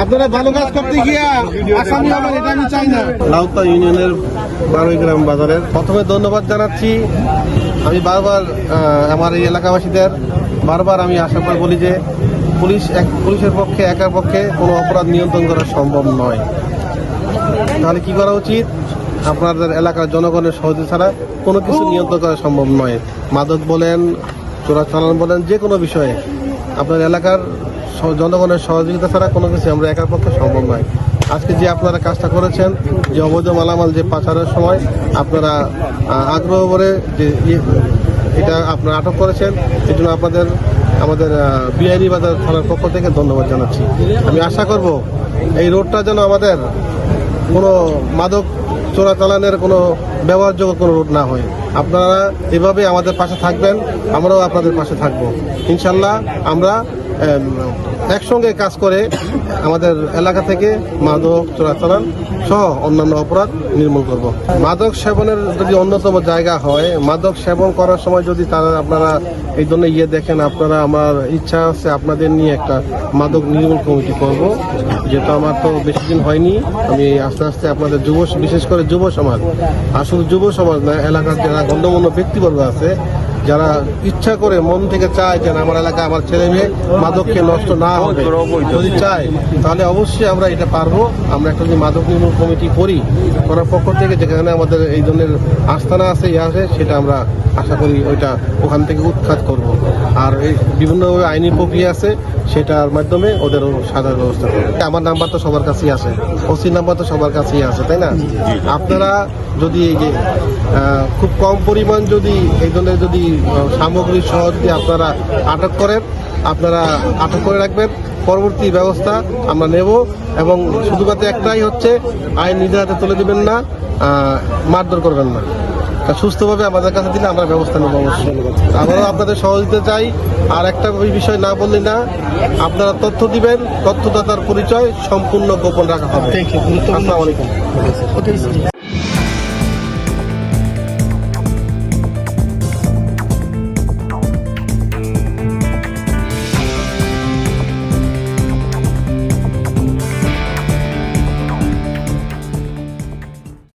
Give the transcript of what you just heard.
আপনারা ভালো কাজ করতে গিয়া আসামি হবেন, এটা আমি চাই না। লাউতা ইউনিয়নের 12 গ্রাম বাজারের প্রথমে ধন্যবাদ জানাচ্ছি। আমি বারবার আমার এই এলাকাবাসীদের বারবার আমি আশা করে বলি যে পুলিশের পক্ষে একার পক্ষে কোনো অপরাধ নিয়ন্ত্রণ করা সম্ভব নয়। তাহলে কি করা উচিত? আপনাদের এলাকার জনগণের সহযোগিতা ছাড়া কোনো কিছু নিয়ন্ত্রণ করা সম্ভব নয়। মাদক বলেন, চোরাচালান বলেন, যে কোনো বিষয়ে আপনার এলাকার জনগণের সহযোগিতা ছাড়া কোনো কিছু আমরা একার পক্ষে সম্ভব নয়। আজকে যে আপনারা কাজটা করেছেন, যে অবৈধ মালামাল যে পাচারের সময় আপনারা আগ্রহ করে যে এটা আপনারা আটক করেছেন, এই জন্য আমাদের বিআইনিবাজার থানার পক্ষ থেকে ধন্যবাদ জানাচ্ছি। আমি আশা করব এই রোডটা যেন আমাদের কোনো মাদক চোরাচালানের কোনো ব্যবহারযোগ্য কোনো রোড না হয়। আপনারা এভাবে আমাদের পাশে থাকবেন, আমরাও আপনাদের পাশে থাকবো। ইনশাল্লাহ আমরা একসঙ্গে কাজ করে আমাদের এলাকা থেকে মাদক চোরাচালান সহ অন্যান্য অপরাধ নির্মূল করব। মাদক সেবনের যদি অন্যতম জায়গা হয়, মাদক সেবন করার সময় যদি আপনারা এই ধরনের দেখেন, আপনারা আমার ইচ্ছা আছে আপনাদের নিয়ে একটা মাদক নির্মূল কমিটি করব। যেটা আমার তো বেশি দিন হয়নি, আমি আস্তে আস্তে আপনাদের বিশেষ করে যুব সমাজ, আর শুধু যুব সমাজ না, এলাকার যারা গণ্যমান্য ব্যক্তিবর্গ আছে, যারা ইচ্ছা করে মন থেকে চায় যে আমার এলাকায় আমার ছেলে মেয়ে মাদককে নষ্ট না হবে, যদি চায় তাহলে অবশ্যই আমরা এটা পারবো। আমরা একটা যদি মাদক নির্মূল কমিটি করার পক্ষ থেকে যেখানে আমাদের এই ধরনের আস্থানা আছে সেটা আমরা আশা করি ওখান থেকে উৎখাত করব। আর এই বিভিন্নভাবে আইনি প্রক্রিয়া আছে, সেটার মাধ্যমে ওদের সাজার ব্যবস্থা করবো। আমার নাম্বার তো সবার কাছেই আছে, ওসি নাম্বার তো সবার কাছেই আছে, তাই না? আপনারা যদি খুব কম পরিমাণ যদি এই ধরনের যদি সামগ্রী সহ যদি আপনারা আটক করেন, আপনারা আটক করে রাখবেন, পরবর্তী ব্যবস্থা আমরা নেব। এবং শুধুমাত্র একটাই হচ্ছে, আইন নিজের হাতে তুলে দিবেন না, মারধর করবেন না। সুস্থভাবে আমাদের কাছে দিলে আমরা ব্যবস্থা নেব অবশ্যই। আমরাও আপনাদের সহযোগিতা চাই। আর একটা বিষয় না বললে না, আপনারা তথ্য দিবেন, তথ্যদাতার পরিচয় সম্পূর্ণ গোপন রাখা হবে। আসসালামু আলাইকুম।